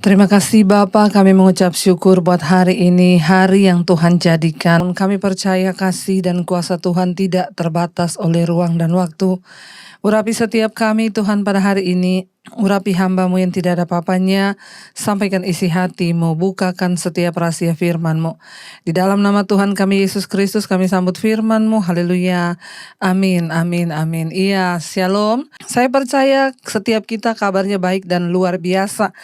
Terima kasih Bapa, kami mengucap syukur buat hari ini, hari yang Tuhan jadikan. Kami percaya kasih dan kuasa Tuhan tidak terbatas oleh ruang dan waktu. Urapi setiap kami Tuhan pada hari ini, urapi hamba-Mu yang tidak ada apa-apanya, sampaikan isi hati-Mu, bukakan setiap rahasia firman-Mu. Di dalam nama Tuhan kami Yesus Kristus kami sambut firman-Mu, haleluya, amin, amin, amin. Iya, shalom. Saya percaya setiap kita kabarnya baik dan luar biasa,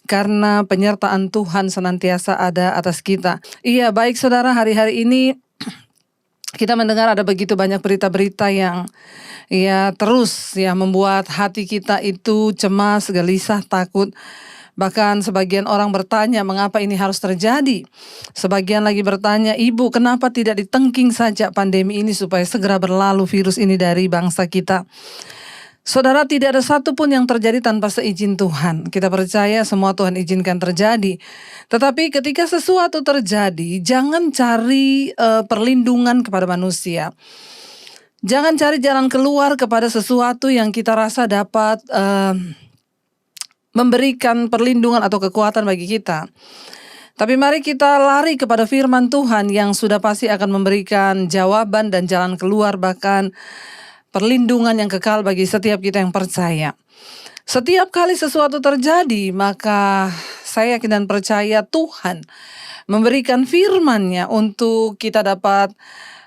karena penyertaan Tuhan senantiasa ada atas kita. Iya, baik saudara, hari-hari ini kita mendengar ada begitu banyak berita-berita yang terus membuat hati kita itu cemas, gelisah, takut. Bahkan sebagian orang bertanya, mengapa ini harus terjadi? Sebagian lagi bertanya, Ibu, kenapa tidak ditengking saja pandemi ini supaya segera berlalu virus ini dari bangsa kita? Saudara, tidak ada satupun yang terjadi tanpa seizin Tuhan. Kita percaya semua Tuhan izinkan terjadi. Tetapi ketika sesuatu terjadi, jangan cari perlindungan kepada manusia. Jangan cari jalan keluar kepada sesuatu yang kita rasa dapat memberikan perlindungan atau kekuatan bagi kita. Tapi mari kita lari kepada firman Tuhan yang sudah pasti akan memberikan jawaban dan jalan keluar, bahkan perlindungan yang kekal bagi setiap kita yang percaya. Setiap kali sesuatu terjadi, maka saya yakin dan percaya Tuhan memberikan firman-Nya untuk kita dapat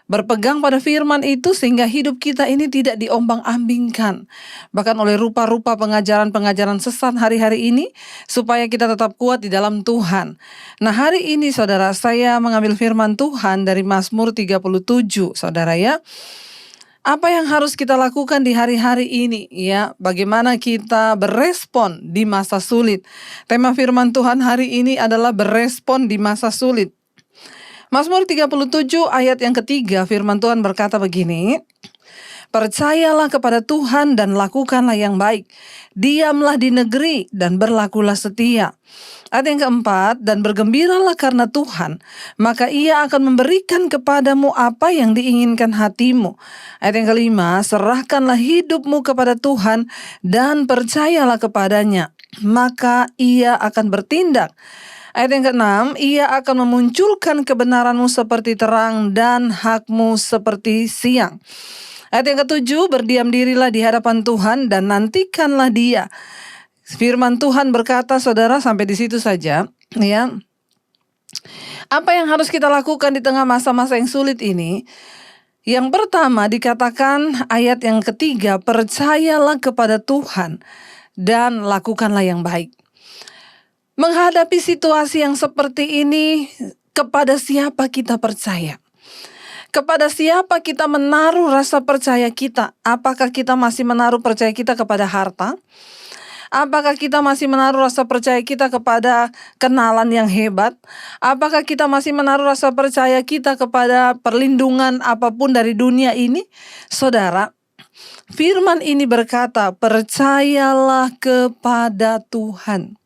berpegang pada firman itu, sehingga hidup kita ini tidak diombang-ambingkan bahkan oleh rupa-rupa pengajaran-pengajaran sesat hari-hari ini, supaya kita tetap kuat di dalam Tuhan. Nah, hari ini saudara, saya mengambil firman Tuhan dari Mazmur 37, saudara ya. Apa yang harus kita lakukan di hari-hari ini ya? Bagaimana kita berespon di masa sulit? Tema firman Tuhan hari ini adalah berespon di masa sulit. Mazmur 37 ayat yang ketiga, firman Tuhan berkata begini, percayalah kepada Tuhan dan lakukanlah yang baik. Diamlah di negeri dan berlakulah setia. Ayat yang keempat, dan bergembiralah karena Tuhan, maka Ia akan memberikan kepadamu apa yang diinginkan hatimu. Ayat yang kelima, serahkanlah hidupmu kepada Tuhan dan percayalah kepadanya, maka Ia akan bertindak. Ayat yang keenam, Ia akan memunculkan kebenaranmu seperti terang dan hakmu seperti siang. Ayat yang ketujuh, berdiam dirilah di hadapan Tuhan dan nantikanlah Dia. Firman Tuhan berkata, saudara, sampai di situ saja ya. Apa yang harus kita lakukan di tengah masa-masa yang sulit ini? Yang pertama dikatakan ayat yang ketiga, percayalah kepada Tuhan dan lakukanlah yang baik. Menghadapi situasi yang seperti ini, kepada siapa kita percaya? Kepada siapa kita menaruh rasa percaya kita? Apakah kita masih menaruh percaya kita kepada harta? Apakah kita masih menaruh rasa percaya kita kepada kenalan yang hebat? Apakah kita masih menaruh rasa percaya kita kepada perlindungan apapun dari dunia ini? Saudara, firman ini berkata, percayalah kepada Tuhan.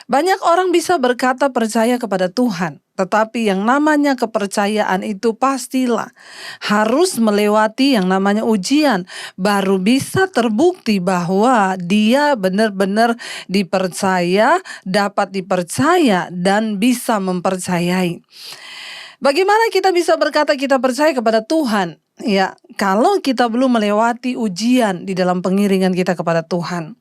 Banyak orang bisa berkata percaya kepada Tuhan, tetapi yang namanya kepercayaan itu pastilah harus melewati yang namanya ujian, baru bisa terbukti bahwa dia benar-benar dipercaya, dapat dipercaya, dan bisa mempercayai. Bagaimana kita bisa berkata kita percaya kepada Tuhan? Ya, kalau kita belum melewati ujian di dalam pengiringan kita kepada Tuhan.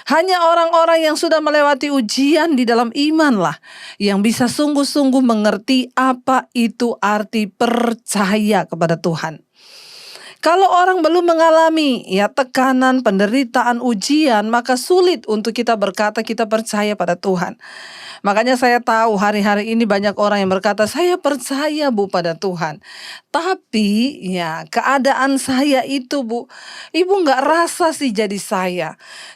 Hanya orang-orang yang sudah melewati ujian di dalam imanlah yang bisa sungguh-sungguh mengerti apa itu arti percaya kepada Tuhan. Kalau orang belum mengalami tekanan, penderitaan, ujian, maka sulit untuk kita berkata kita percaya pada Tuhan. Makanya saya tahu hari-hari ini banyak orang yang berkata, saya percaya Bu pada Tuhan. Tapi keadaan saya itu Bu, Ibu gak rasa sih jadi saya.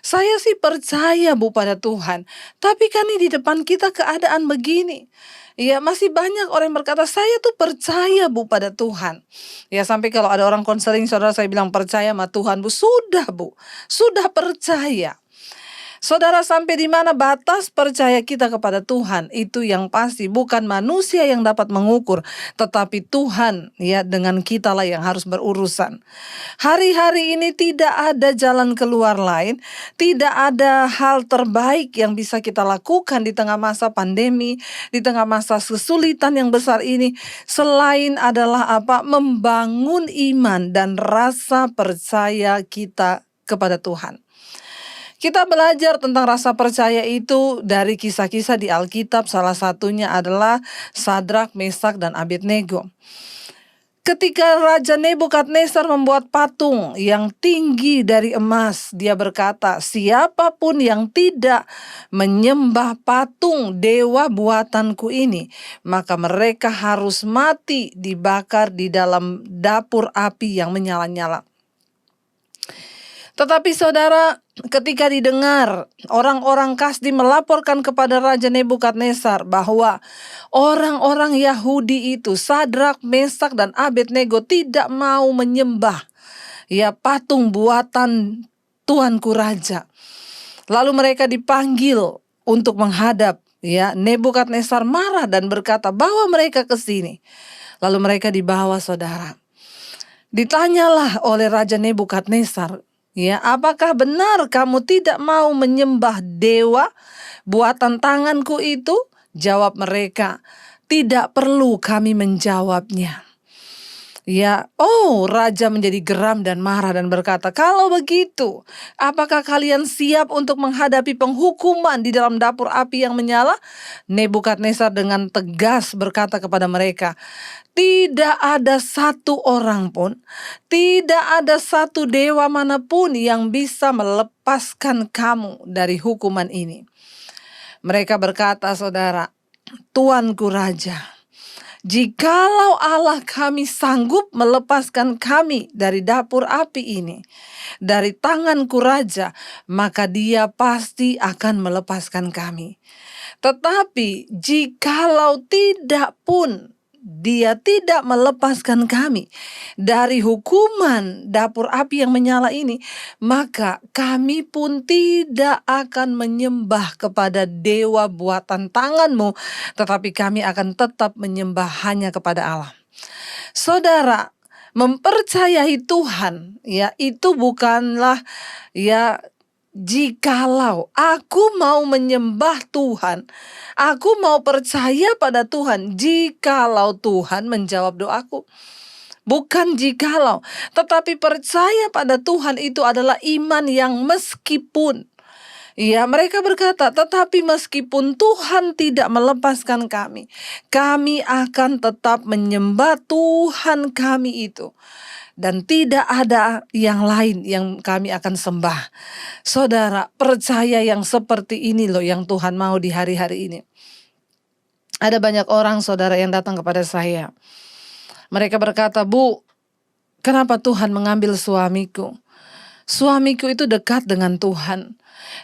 Saya sih percaya Bu pada Tuhan. Tapi kan ini di depan kita keadaan begini. Ya, masih banyak orang yang berkata, saya tuh percaya Bu pada Tuhan. Ya, sampai kalau ada orang konseling, saudara, saya bilang percaya sama Tuhan Bu. Sudah Bu, sudah percaya. Saudara, sampai di mana batas percaya kita kepada Tuhan, itu yang pasti bukan manusia yang dapat mengukur, tetapi Tuhan ya dengan kita lah yang harus berurusan. Hari-hari ini tidak ada jalan keluar lain, tidak ada hal terbaik yang bisa kita lakukan di tengah masa pandemi, di tengah masa kesulitan yang besar ini, selain adalah membangun iman dan rasa percaya kita kepada Tuhan. Kita belajar tentang rasa percaya itu dari kisah-kisah di Alkitab, salah satunya adalah Sadrak, Mesak, dan Abednego. Ketika Raja Nebukadnezar membuat patung yang tinggi dari emas, dia berkata, siapapun yang tidak menyembah patung dewa buatanku ini, maka mereka harus mati dibakar di dalam dapur api yang menyala-nyala. Tetapi saudara, ketika didengar orang-orang Kasdi melaporkan kepada Raja Nebukadnezar bahwa orang-orang Yahudi itu, Sadrak, Mesak, dan Abednego tidak mau menyembah patung buatan Tuanku Raja. Lalu mereka dipanggil untuk menghadap Nebukadnezar marah dan berkata, bawa mereka ke sini. Lalu mereka dibawa, saudara. Ditanyalah oleh Raja Nebukadnezar, apakah benar kamu tidak mau menyembah dewa buatan tanganku itu? Jawab mereka, tidak perlu kami menjawabnya. Raja menjadi geram dan marah dan berkata, kalau begitu, apakah kalian siap untuk menghadapi penghukuman di dalam dapur api yang menyala? Nebukadnezar dengan tegas berkata kepada mereka, tidak ada satu orang pun, tidak ada satu dewa manapun yang bisa melepaskan kamu dari hukuman ini. Mereka berkata, saudara, Tuanku Raja, jikalau Allah kami sanggup melepaskan kami dari dapur api ini, dari tanganku Raja, maka Dia pasti akan melepaskan kami. Tetapi jikalau tidak pun Dia tidak melepaskan kami dari hukuman dapur api yang menyala ini, maka kami pun tidak akan menyembah kepada dewa buatan tanganmu, tetapi kami akan tetap menyembah hanya kepada Allah. Saudara, mempercayai Tuhan itu bukanlah jikalau aku mau menyembah Tuhan, aku mau percaya pada Tuhan jikalau Tuhan menjawab doaku. Bukan jikalau, tetapi percaya pada Tuhan itu adalah iman yang meskipun. Mereka berkata, tetapi meskipun Tuhan tidak melepaskan kami, kami akan tetap menyembah Tuhan kami itu. Dan tidak ada yang lain yang kami akan sembah. Saudara, percaya yang seperti ini loh yang Tuhan mau di hari-hari ini. Ada banyak orang, saudara, yang datang kepada saya. Mereka berkata, Bu, kenapa Tuhan mengambil suamiku? Suamiku itu dekat dengan Tuhan.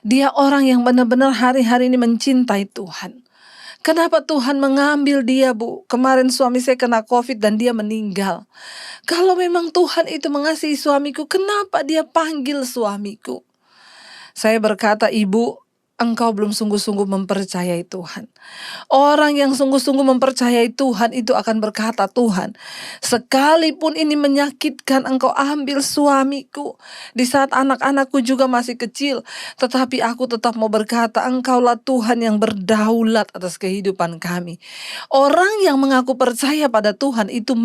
Dia orang yang benar-benar hari-hari ini mencintai Tuhan. Kenapa Tuhan mengambil dia, Bu? Kemarin suami saya kena COVID dan dia meninggal. Kalau memang Tuhan itu mengasihi suamiku, kenapa dia panggil suamiku? Saya berkata, Ibu, engkau belum sungguh-sungguh mempercayai Tuhan. Orang yang sungguh-sungguh mempercayai Tuhan itu akan berkata, Tuhan, sekalipun ini menyakitkan, engkau ambil suamiku di saat anak-anakku juga masih kecil, tetapi aku tetap mau berkata, engkaulah Tuhan yang berdaulat atas kehidupan kami. Orang yang mengaku percaya pada Tuhan itu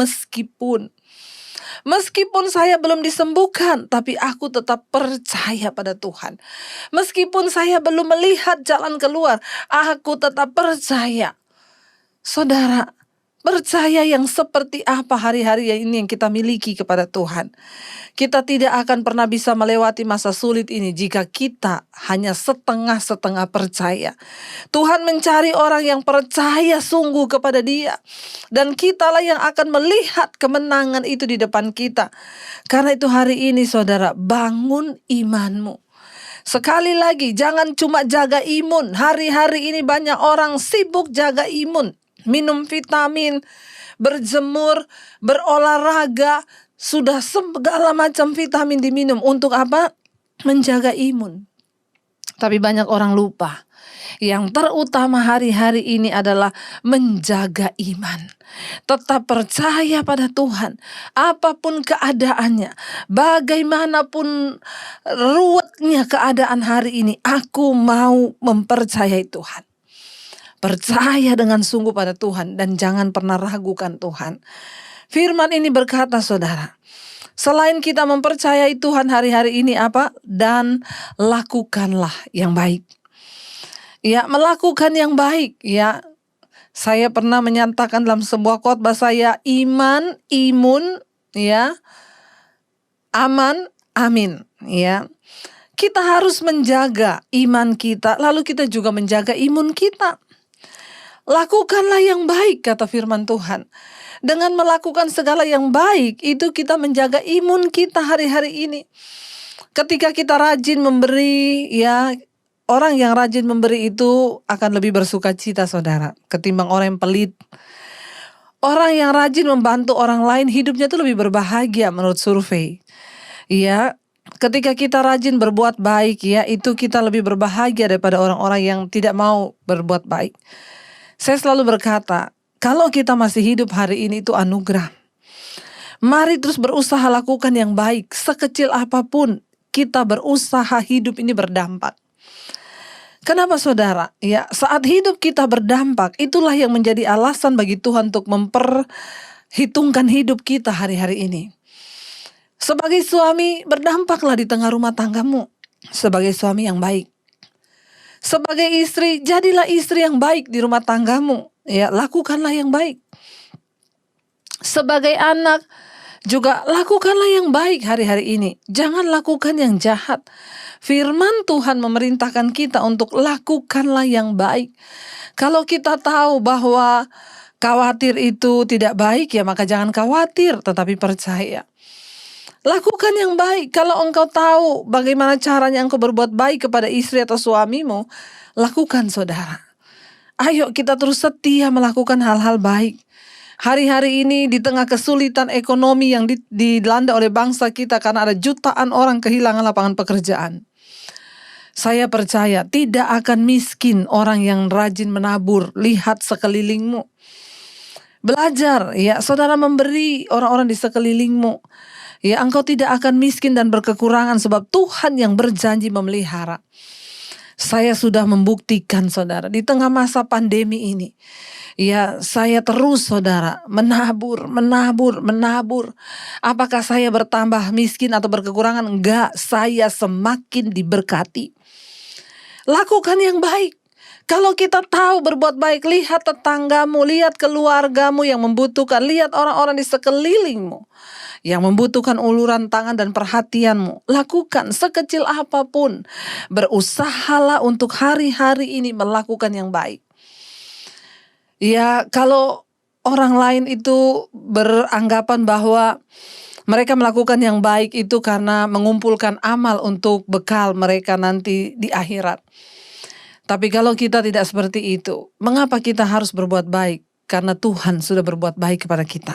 Meskipun saya belum disembuhkan, tapi aku tetap percaya pada Tuhan. Meskipun saya belum melihat jalan keluar, aku tetap percaya. Saudara, percaya yang seperti apa hari-hari ini yang kita miliki kepada Tuhan. Kita tidak akan pernah bisa melewati masa sulit ini jika kita hanya setengah-setengah percaya. Tuhan mencari orang yang percaya sungguh kepada Dia. Dan kitalah yang akan melihat kemenangan itu di depan kita. Karena itu hari ini, saudara, bangun imanmu. Sekali lagi, jangan cuma jaga imun. Hari-hari ini banyak orang sibuk jaga imun. Minum vitamin, berjemur, berolahraga, sudah segala macam vitamin diminum. Untuk apa? Menjaga imun. Tapi banyak orang lupa. Yang terutama hari-hari ini adalah menjaga iman. Tetap percaya pada Tuhan. Apapun keadaannya, bagaimanapun ruwetnya keadaan hari ini, aku mau mempercayai Tuhan. Percaya dengan sungguh pada Tuhan dan jangan pernah ragukan Tuhan. Firman ini berkata, saudara, selain kita mempercayai Tuhan hari-hari ini apa? Dan lakukanlah yang baik. Ya, melakukan yang baik. Ya, saya pernah menyatakan dalam sebuah khotbah saya, iman, imun, ya, aman, amin. Ya, kita harus menjaga iman kita, lalu kita juga menjaga imun kita. Lakukanlah yang baik, kata firman Tuhan. Dengan melakukan segala yang baik, itu kita menjaga imun kita hari-hari ini. Ketika kita rajin memberi, ya, orang yang rajin memberi itu akan lebih bersuka cita, saudara, ketimbang orang yang pelit. Orang yang rajin membantu orang lain, hidupnya itu lebih berbahagia menurut survei. Ya, ketika kita rajin berbuat baik, ya, itu kita lebih berbahagia daripada orang-orang yang tidak mau berbuat baik. Saya selalu berkata, kalau kita masih hidup hari ini itu anugerah. Mari terus berusaha lakukan yang baik, sekecil apapun kita berusaha, hidup ini berdampak. Kenapa, saudara? Ya, saat hidup kita berdampak, itulah yang menjadi alasan bagi Tuhan untuk memperhitungkan hidup kita hari-hari ini. Sebagai suami, berdampaklah di tengah rumah tanggamu. Sebagai suami yang baik. Sebagai istri, jadilah istri yang baik di rumah tanggamu. Ya, lakukanlah yang baik. Sebagai anak, juga lakukanlah yang baik hari-hari ini. Jangan lakukan yang jahat. Firman Tuhan memerintahkan kita untuk lakukanlah yang baik. Kalau kita tahu bahwa khawatir itu tidak baik, ya maka jangan khawatir, tetapi percaya. Lakukan yang baik. Kalau engkau tahu bagaimana caranya engkau berbuat baik kepada istri atau suamimu, lakukan, saudara. Ayo kita terus setia melakukan hal-hal baik. Hari-hari ini di tengah kesulitan ekonomi yang dilanda oleh bangsa kita karena ada jutaan orang kehilangan lapangan pekerjaan. Saya percaya tidak akan miskin orang yang rajin menabur. Lihat sekelilingmu. Belajar, ya, saudara, memberi orang-orang di sekelilingmu. Ya, engkau tidak akan miskin dan berkekurangan sebab Tuhan yang berjanji memelihara. Saya sudah membuktikan, saudara, di tengah masa pandemi ini. Ya, saya terus, saudara, menabur. Apakah saya bertambah miskin atau berkekurangan? Enggak, saya semakin diberkati. Lakukan yang baik. Kalau kita tahu berbuat baik, lihat tetanggamu, lihat keluargamu yang membutuhkan, lihat orang-orang di sekelilingmu yang membutuhkan uluran tangan dan perhatianmu. Lakukan sekecil apapun. Berusahalah untuk hari-hari ini melakukan yang baik. Ya, kalau orang lain itu beranggapan bahwa mereka melakukan yang baik itu karena mengumpulkan amal untuk bekal mereka nanti di akhirat. Tapi kalau kita tidak seperti itu, mengapa kita harus berbuat baik? Karena Tuhan sudah berbuat baik kepada kita.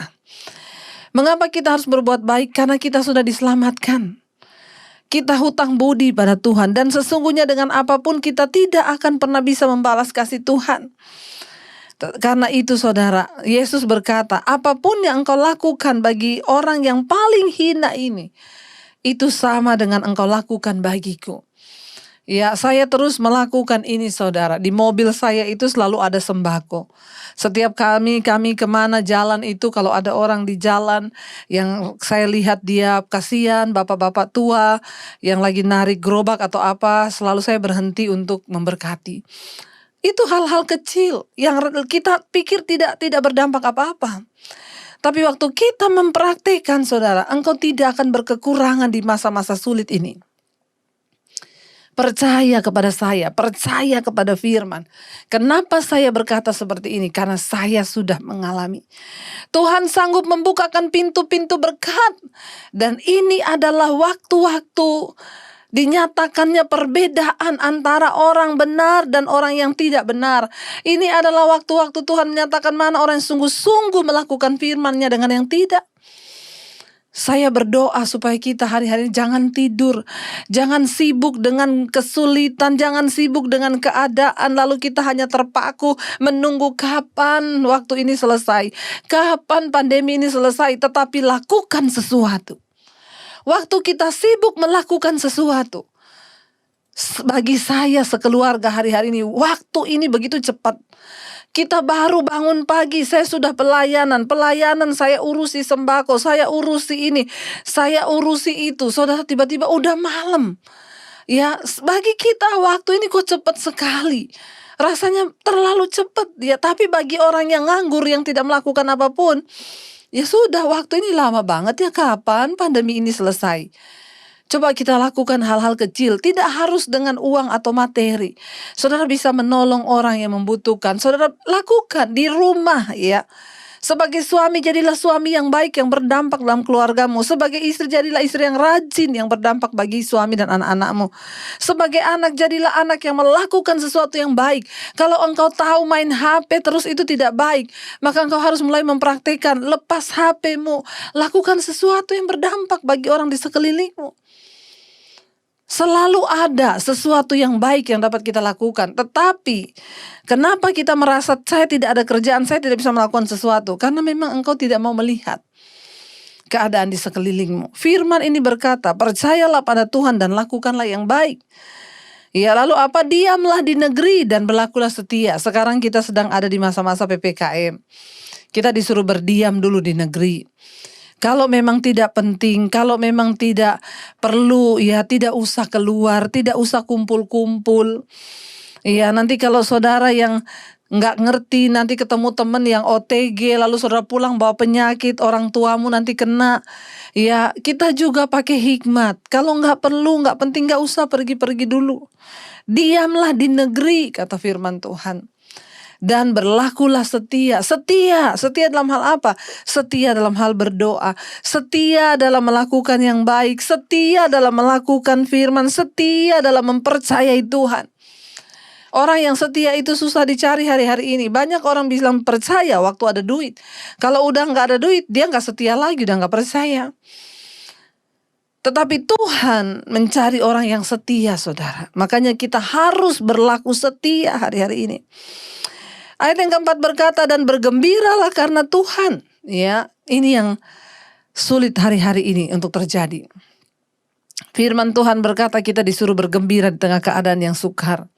Mengapa kita harus berbuat baik? Karena kita sudah diselamatkan. Kita hutang budi pada Tuhan. Dan sesungguhnya dengan apapun kita tidak akan pernah bisa membalas kasih Tuhan. Karena itu, saudara, Yesus berkata, apapun yang engkau lakukan bagi orang yang paling hina ini, itu sama dengan engkau lakukan bagiku. Ya, saya terus melakukan ini, saudara. Di mobil saya itu selalu ada sembako. Setiap kami kemana jalan itu, kalau ada orang di jalan yang saya lihat dia kasihan, bapak-bapak tua yang lagi narik gerobak atau apa, selalu saya berhenti untuk memberkati. Itu hal-hal kecil yang kita pikir tidak berdampak apa-apa. Tapi waktu kita mempraktikkan, saudara, engkau tidak akan berkekurangan di masa-masa sulit ini. Percaya kepada saya, percaya kepada firman. Kenapa saya berkata seperti ini? Karena saya sudah mengalami. Tuhan sanggup membukakan pintu-pintu berkat. Dan ini adalah waktu-waktu dinyatakannya perbedaan antara orang benar dan orang yang tidak benar. Ini adalah waktu-waktu Tuhan menyatakan mana orang yang sungguh-sungguh melakukan firman-Nya dengan yang tidak. Saya berdoa supaya kita hari-hari ini jangan tidur, jangan sibuk dengan kesulitan, jangan sibuk dengan keadaan, lalu kita hanya terpaku menunggu kapan waktu ini selesai, kapan pandemi ini selesai, tetapi lakukan sesuatu. Waktu kita sibuk melakukan sesuatu, bagi saya sekeluarga hari-hari ini, waktu ini begitu cepat. Kita baru bangun pagi, saya sudah pelayanan saya urusi sembako, saya urusi ini, saya urusi itu. Saudara, tiba-tiba udah malam. Ya, bagi kita waktu ini kok cepat sekali. Rasanya terlalu cepat ya, tapi bagi orang yang nganggur, yang tidak melakukan apapun, ya sudah, waktu ini lama banget ya, kapan pandemi ini selesai? Coba kita lakukan hal-hal kecil, tidak harus dengan uang atau materi. Saudara bisa menolong orang yang membutuhkan. Saudara lakukan di rumah ya. Sebagai suami, jadilah suami yang baik yang berdampak dalam keluargamu. Sebagai istri, jadilah istri yang rajin yang berdampak bagi suami dan anak-anakmu. Sebagai anak, jadilah anak yang melakukan sesuatu yang baik. Kalau engkau tahu main HP terus itu tidak baik, maka engkau harus mulai mempraktikkan, lepas HP-mu, lakukan sesuatu yang berdampak bagi orang di sekelilingmu. Selalu ada sesuatu yang baik yang dapat kita lakukan. Tetapi kenapa kita merasa saya tidak ada kerjaan, saya tidak bisa melakukan sesuatu? Karena memang engkau tidak mau melihat keadaan di sekelilingmu. Firman ini berkata, percayalah pada Tuhan dan lakukanlah yang baik. Ya, lalu apa? Diamlah di negeri dan berlakulah setia. Sekarang kita sedang ada di masa-masa PPKM. Kita disuruh berdiam dulu di negeri. Kalau memang tidak penting, kalau memang tidak perlu, ya tidak usah keluar, tidak usah kumpul-kumpul. Ya, nanti kalau saudara yang nggak ngerti, nanti ketemu teman yang OTG, lalu saudara pulang bawa penyakit, orang tuamu nanti kena. Ya, kita juga pakai hikmat. Kalau nggak perlu, nggak penting, nggak usah pergi-pergi dulu. Diamlah di negeri, kata firman Tuhan. Dan berlakulah setia. Setia dalam hal apa? Setia dalam hal berdoa, setia dalam melakukan yang baik, setia dalam melakukan firman, setia dalam mempercayai Tuhan. Orang yang setia itu susah dicari hari-hari ini. Banyak orang bilang percaya waktu ada duit. Kalau udah gak ada duit, dia gak setia lagi, udah gak percaya. Tetapi Tuhan mencari orang yang setia, saudara. Makanya kita harus berlaku setia hari-hari ini. Ayat yang keempat berkata, dan bergembiralah karena Tuhan. Ya, ini yang sulit hari-hari ini untuk terjadi. Firman Tuhan berkata kita disuruh bergembira di tengah keadaan yang sukar.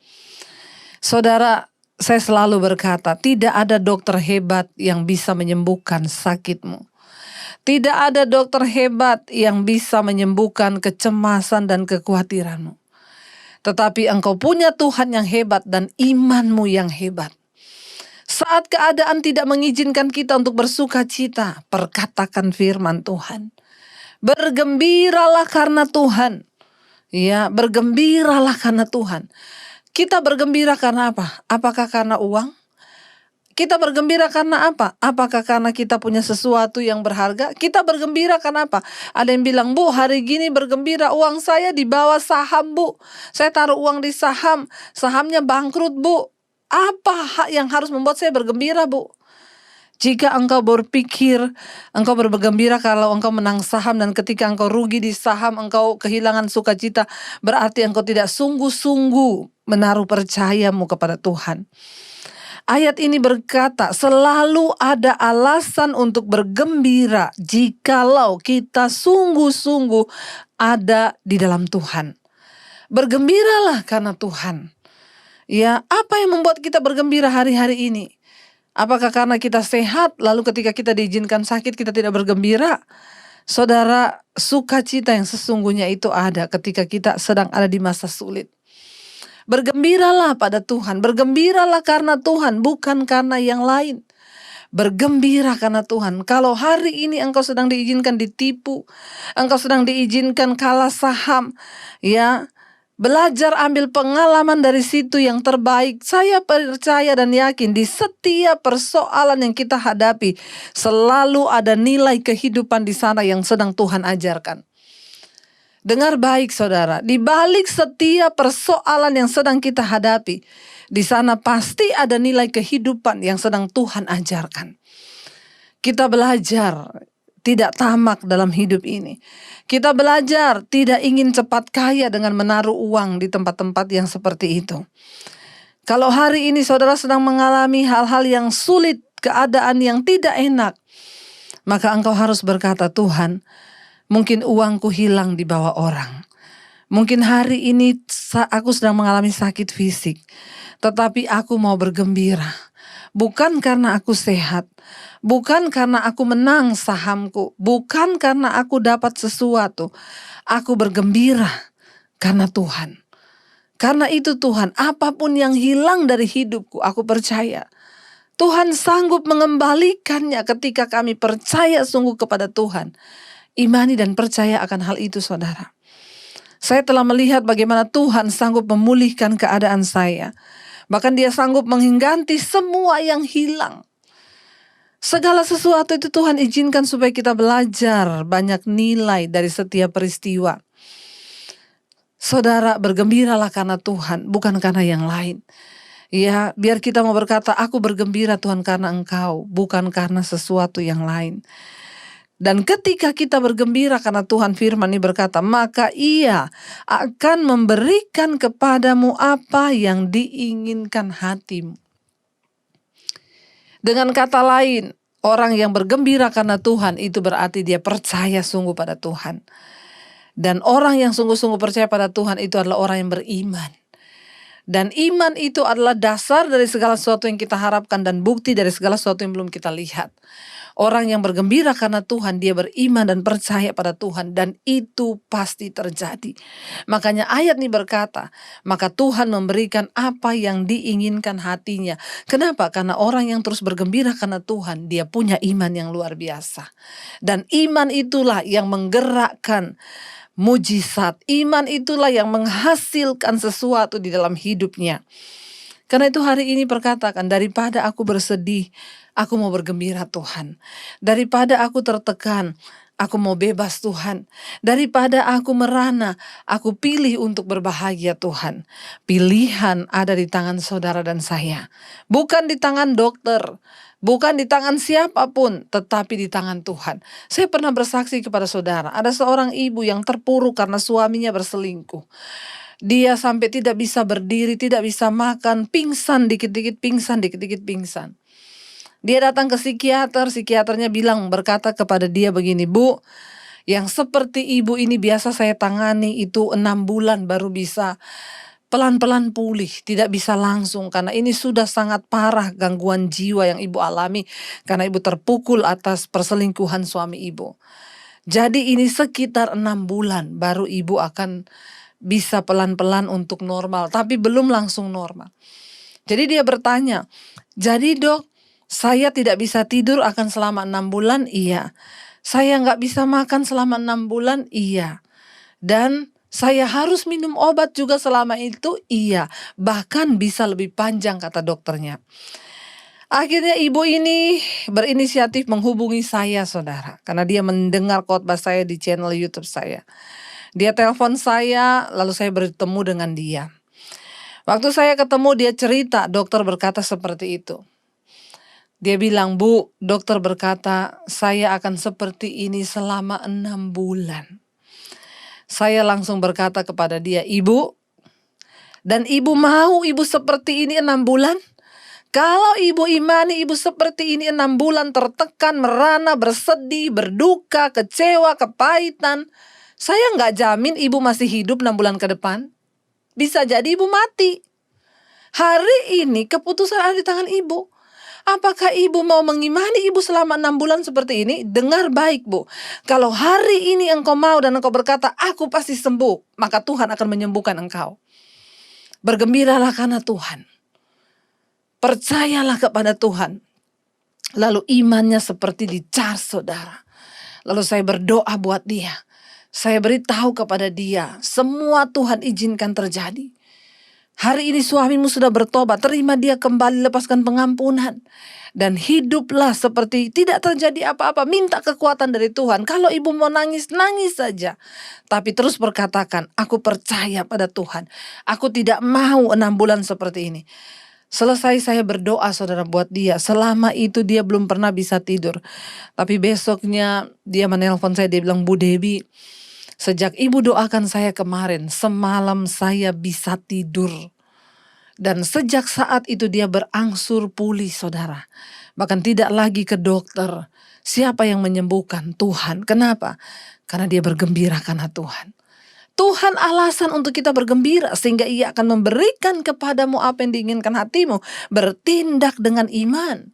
Saudara, saya selalu berkata, tidak ada dokter hebat yang bisa menyembuhkan sakitmu. Tidak ada dokter hebat yang bisa menyembuhkan kecemasan dan kekhawatiranmu. Tetapi engkau punya Tuhan yang hebat dan imanmu yang hebat. Saat keadaan tidak mengizinkan kita untuk bersuka cita, perkatakan firman Tuhan. Bergembiralah karena Tuhan. Ya, bergembiralah karena Tuhan. Kita bergembira karena apa? Apakah karena uang? Kita bergembira karena apa? Apakah karena kita punya sesuatu yang berharga? Kita bergembira karena apa? Ada yang bilang, Bu, hari gini bergembira, uang saya di bawah saham, Bu. Saya taruh uang di saham, sahamnya bangkrut, Bu. Apa yang harus membuat saya bergembira, Bu? Jika engkau berpikir, engkau bergembira kalau engkau menang saham, dan ketika engkau rugi di saham, engkau kehilangan sukacita, berarti engkau tidak sungguh-sungguh menaruh percayamu kepada Tuhan. Ayat ini berkata, selalu ada alasan untuk bergembira jikalau kita sungguh-sungguh ada di dalam Tuhan. Bergembiralah karena Tuhan. Ya, apa yang membuat kita bergembira hari-hari ini? Apakah karena kita sehat, lalu ketika kita diizinkan sakit kita tidak bergembira? Saudara, sukacita yang sesungguhnya itu ada ketika kita sedang ada di masa sulit. Bergembiralah pada Tuhan, bergembiralah karena Tuhan, bukan karena yang lain. Bergembira karena Tuhan. Kalau hari ini engkau sedang diizinkan ditipu, engkau sedang diizinkan kalah saham, ya, belajar ambil pengalaman dari situ yang terbaik. Saya percaya dan yakin di setiap persoalan yang kita hadapi selalu ada nilai kehidupan di sana yang sedang Tuhan ajarkan. Dengar baik saudara, di balik setiap persoalan yang sedang kita hadapi, di sana pasti ada nilai kehidupan yang sedang Tuhan ajarkan. Kita belajar tidak tamak dalam hidup ini. Kita belajar tidak ingin cepat kaya dengan menaruh uang di tempat-tempat yang seperti itu. Kalau hari ini saudara sedang mengalami hal-hal yang sulit, keadaan yang tidak enak, maka engkau harus berkata, Tuhan, mungkin uangku hilang di bawah orang. Mungkin hari ini aku sedang mengalami sakit fisik, tetapi aku mau bergembira. Bukan karena aku sehat, bukan karena aku menang sahamku, bukan karena aku dapat sesuatu. Aku bergembira karena Tuhan. Karena itu Tuhan, apapun yang hilang dari hidupku, aku percaya Tuhan sanggup mengembalikannya ketika kami percaya sungguh kepada Tuhan. Imani dan percaya akan hal itu, saudara. Saya telah melihat bagaimana Tuhan sanggup memulihkan keadaan saya. Bahkan Dia sanggup mengganti semua yang hilang. Segala sesuatu itu Tuhan izinkan supaya kita belajar banyak nilai dari setiap peristiwa. Saudara, bergembiralah karena Tuhan, bukan karena yang lain. Ya, biar kita mau berkata, aku bergembira Tuhan karena Engkau, bukan karena sesuatu yang lain. Dan ketika kita bergembira karena Tuhan, firman ini berkata, maka Ia akan memberikan kepadamu apa yang diinginkan hatimu. Dengan kata lain, orang yang bergembira karena Tuhan itu berarti dia percaya sungguh pada Tuhan. Dan orang yang sungguh-sungguh percaya pada Tuhan itu adalah orang yang beriman. Dan iman itu adalah dasar dari segala sesuatu yang kita harapkan dan bukti dari segala sesuatu yang belum kita lihat. Orang yang bergembira karena Tuhan, dia beriman dan percaya pada Tuhan, dan itu pasti terjadi. Makanya ayat ini berkata, maka Tuhan memberikan apa yang diinginkan hatinya. Kenapa? Karena orang yang terus bergembira karena Tuhan, dia punya iman yang luar biasa. Dan iman itulah yang menggerakkan mujizat. Iman itulah yang menghasilkan sesuatu di dalam hidupnya. Karena itu hari ini perkatakan, daripada aku bersedih, aku mau bergembira Tuhan. Daripada aku tertekan, aku mau bebas Tuhan. Daripada aku merana, aku pilih untuk berbahagia Tuhan. Pilihan ada di tangan saudara dan saya. Bukan di tangan dokter, bukan di tangan siapapun, tetapi di tangan Tuhan. Saya pernah bersaksi kepada saudara, ada seorang ibu yang terpuruk karena suaminya berselingkuh. Dia sampai tidak bisa berdiri, tidak bisa makan, pingsan dikit-dikit pingsan, dikit-dikit pingsan. Dia datang ke psikiater, psikiaternya berkata kepada dia begini, Bu, yang seperti ibu ini biasa saya tangani itu 6 bulan baru bisa pelan-pelan pulih, tidak bisa langsung, karena ini sudah sangat parah gangguan jiwa yang ibu alami, karena ibu terpukul atas perselingkuhan suami ibu. Jadi ini sekitar 6 bulan baru ibu akan bisa pelan-pelan untuk normal, tapi belum langsung normal. Jadi dia bertanya, jadi dok, saya tidak bisa tidur akan selama 6 bulan? Iya. Saya nggak bisa makan selama 6 bulan? Iya. Dan saya harus minum obat juga selama itu? Iya. Bahkan bisa lebih panjang, kata dokternya. Akhirnya ibu ini berinisiatif menghubungi saya, saudara, karena dia mendengar khotbah saya di channel YouTube saya. Dia telepon saya, lalu saya bertemu dengan dia. Waktu saya ketemu, dia cerita, dokter berkata seperti itu. Dia bilang, Bu, dokter berkata saya akan seperti ini selama 6 bulan. Saya langsung berkata kepada dia, Ibu, dan ibu mau ibu seperti ini 6 bulan? Kalau ibu imani ibu seperti ini 6 bulan tertekan, merana, bersedih, berduka, kecewa, kepahitan, saya nggak jamin ibu masih hidup 6 bulan ke depan. Bisa jadi ibu mati. Hari ini keputusan ada di tangan ibu. Apakah ibu mau mengimani ibu selama 6 bulan seperti ini? Dengar baik, Bu. Kalau hari ini engkau mau dan engkau berkata, aku pasti sembuh, maka Tuhan akan menyembuhkan engkau. Bergembiralah karena Tuhan. Percayalah kepada Tuhan. Lalu imannya seperti di-charge, saudara. Lalu saya berdoa buat dia. Saya beritahu kepada dia, semua Tuhan izinkan terjadi. Hari ini suamimu sudah bertobat, terima dia kembali, lepaskan pengampunan. Dan hiduplah seperti tidak terjadi apa-apa, minta kekuatan dari Tuhan. Kalau ibu mau nangis, nangis saja. Tapi terus berkatakan, aku percaya pada Tuhan. Aku tidak mau 6 bulan seperti ini. Selesai saya berdoa saudara buat dia, selama itu dia belum pernah bisa tidur. Tapi besoknya dia menelpon saya, dia bilang, "Bu Debbie, sejak ibu doakan saya kemarin, semalam saya bisa tidur." Dan sejak saat itu dia berangsur pulih saudara. Bahkan tidak lagi ke dokter. Siapa yang menyembuhkan? Tuhan. Kenapa? Karena dia bergembira karena Tuhan. Tuhan alasan untuk kita bergembira sehingga Ia akan memberikan kepadamu apa yang diinginkan hatimu. Bertindak dengan iman.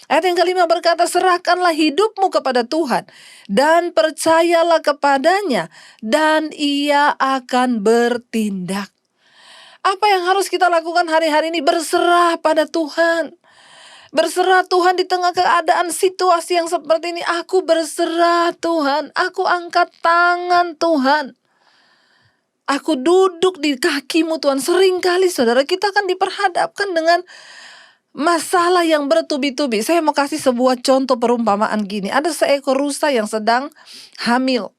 Ayat yang kelima berkata, serahkanlah hidupmu kepada Tuhan dan percayalah kepadanya dan Ia akan bertindak. Apa yang harus kita lakukan hari-hari ini? Berserah pada Tuhan. Berserah Tuhan di tengah keadaan situasi yang seperti ini. Aku berserah Tuhan. Aku angkat tangan Tuhan. Aku duduk di kakimu Tuhan. Seringkali saudara kita akan diperhadapkan dengan masalah yang bertubi-tubi. Saya mau kasih sebuah contoh perumpamaan gini. Ada seekor rusa yang sedang hamil.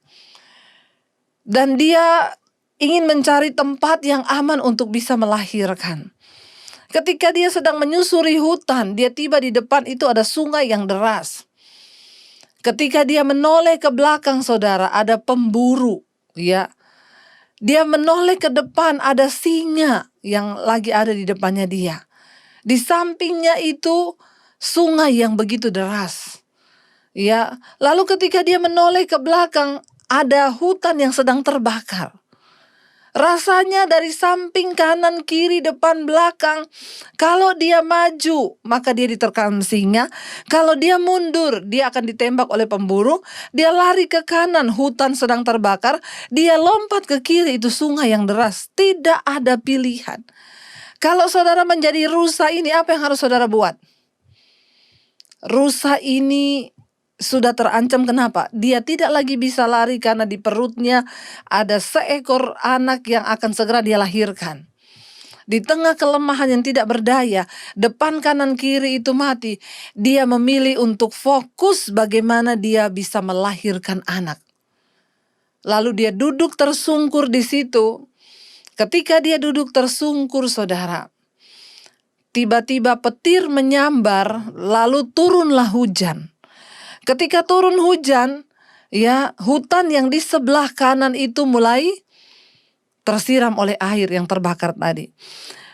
Dan dia ingin mencari tempat yang aman untuk bisa melahirkan. Ketika dia sedang menyusuri hutan, dia tiba di depan itu ada sungai yang deras. Ketika dia menoleh ke belakang saudara, ada pemburu, ya. Dia menoleh ke depan, ada singa yang lagi ada di depannya dia. Di sampingnya itu sungai yang begitu deras. Ya, lalu ketika dia menoleh ke belakang, ada hutan yang sedang terbakar. Rasanya dari samping, kanan, kiri, depan, belakang. Kalau dia maju, maka dia diterkam singa. Kalau dia mundur, dia akan ditembak oleh pemburu. Dia lari ke kanan, hutan sedang terbakar. Dia lompat ke kiri, itu sungai yang deras. Tidak ada pilihan. Kalau saudara menjadi rusa ini, apa yang harus saudara buat? Rusa ini sudah terancam. Kenapa? Dia tidak lagi bisa lari karena di perutnya ada seekor anak yang akan segera dia lahirkan. Di tengah kelemahan yang tidak berdaya, depan kanan kiri itu mati, dia memilih untuk fokus bagaimana dia bisa melahirkan anak. Lalu dia duduk tersungkur di situ. Ketika dia duduk tersungkur saudara, tiba-tiba petir menyambar, lalu turunlah hujan. Ketika turun hujan, ya, hutan yang di sebelah kanan itu mulai tersiram oleh air yang terbakar tadi.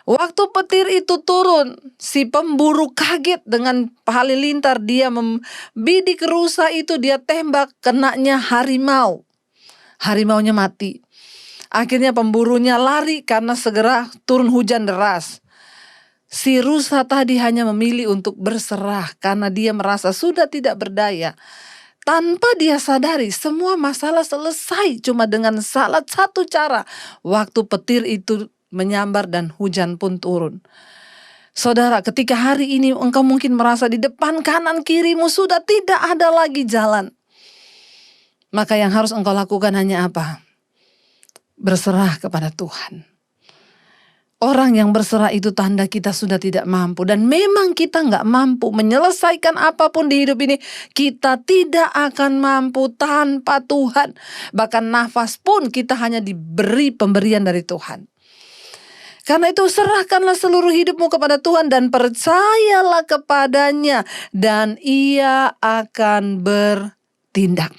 Waktu petir itu turun, si pemburu kaget dengan halilintar. Dia membidik rusa itu, dia tembak, kenanya harimau. Harimaunya mati. Akhirnya pemburunya lari karena segera turun hujan deras. Si rusa tadi hanya memilih untuk berserah karena dia merasa sudah tidak berdaya. Tanpa dia sadari, semua masalah selesai cuma dengan salah satu cara. Waktu petir itu menyambar dan hujan pun turun. Saudara, ketika hari ini engkau mungkin merasa di depan kanan kirimu sudah tidak ada lagi jalan. Maka yang harus engkau lakukan hanya apa? Berserah kepada Tuhan. Orang yang berserah itu tanda kita sudah tidak mampu. Dan memang kita nggak mampu menyelesaikan apapun di hidup ini. Kita tidak akan mampu tanpa Tuhan. Bahkan nafas pun kita hanya diberi pemberian dari Tuhan. Karena itu serahkanlah seluruh hidupmu kepada Tuhan dan percayalah kepadanya. Dan Ia akan bertindak.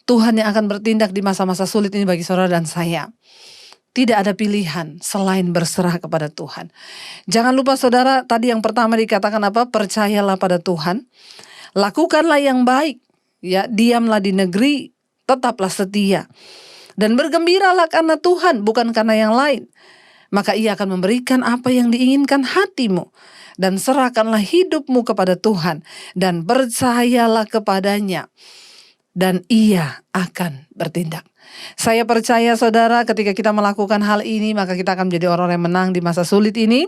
Tuhan yang akan bertindak di masa-masa sulit ini bagi saudara dan saya. Tidak ada pilihan selain berserah kepada Tuhan. Jangan lupa saudara, tadi yang pertama dikatakan apa? Percayalah pada Tuhan. Lakukanlah yang baik. Ya, diamlah di negeri, tetaplah setia. Dan bergembiralah karena Tuhan, bukan karena yang lain. Maka Ia akan memberikan apa yang diinginkan hatimu. Dan serahkanlah hidupmu kepada Tuhan. Dan percayalah kepadanya. Dan Ia akan bertindak. Saya percaya saudara, ketika kita melakukan hal ini, maka kita akan menjadi orang yang menang di masa sulit ini.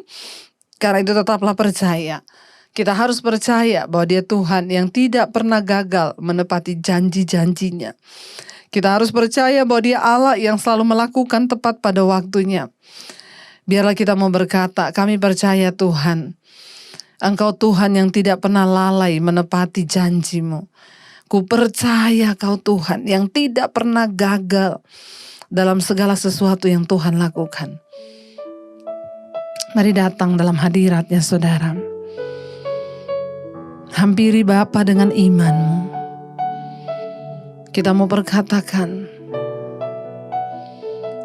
Karena itu tetaplah percaya. Kita harus percaya bahwa Dia Tuhan yang tidak pernah gagal menepati janji-janjinya. Kita harus percaya bahwa Dia Allah yang selalu melakukan tepat pada waktunya. Biarlah kita mau berkata, kami percaya Tuhan, Engkau Tuhan yang tidak pernah lalai menepati janji-Mu. Ku percaya Kau Tuhan yang tidak pernah gagal dalam segala sesuatu yang Tuhan lakukan. Mari datang dalam hadirat-Nya saudara. Hampiri Bapa dengan imanmu. Kita mau berkatakan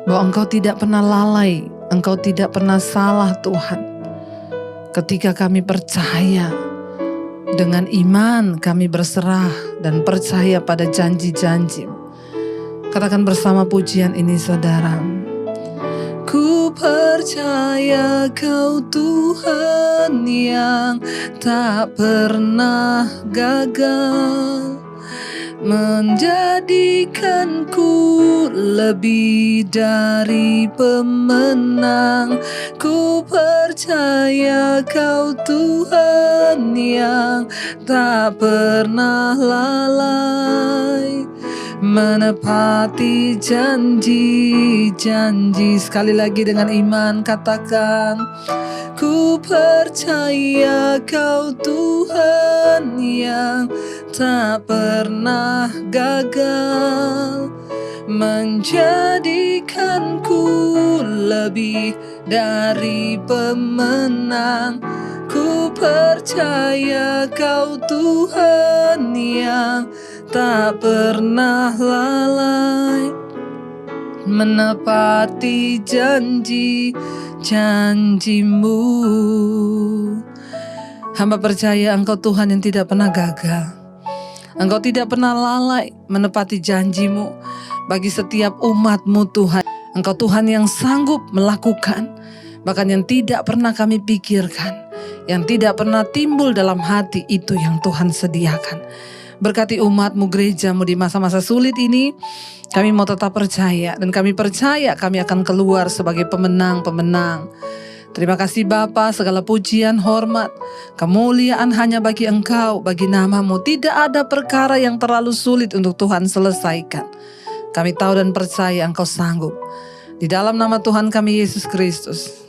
bahwa Engkau tidak pernah lalai, Engkau tidak pernah salah Tuhan. Ketika kami percaya, dengan iman kami berserah dan percaya pada janji-janji-Mu. Katakan bersama pujian ini saudara. Ku percaya Kau Tuhan yang tak pernah gagal, menjadikanku lebih dari pemenang. Ku percaya Kau Tuhan yang tak pernah lalai, menepati janji-janji. Sekali lagi dengan iman katakan, ku percaya Kau Tuhan yang tak pernah gagal, menjadikanku lebih dari pemenang. Ku percaya Kau Tuhan yang tak pernah lalai, menepati janji-janji-Mu. Hamba percaya Engkau Tuhan yang tidak pernah gagal. Engkau tidak pernah lalai menepati janji-Mu bagi setiap umat-Mu Tuhan. Engkau Tuhan yang sanggup melakukan, bahkan yang tidak pernah kami pikirkan, yang tidak pernah timbul dalam hati, itu yang Tuhan sediakan. Berkati umat-Mu, gereja-Mu di masa-masa sulit ini. Kami mau tetap percaya, dan kami percaya kami akan keluar sebagai pemenang-pemenang. Terima kasih Bapa, segala pujian, hormat, kemuliaan hanya bagi Engkau, bagi nama-Mu. Tidak ada perkara yang terlalu sulit untuk Tuhan selesaikan. Kami tahu dan percaya Engkau sanggup. Di dalam nama Tuhan kami Yesus Kristus,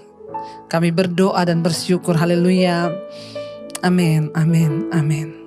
kami berdoa dan bersyukur. Haleluya. Amin, amin, amin.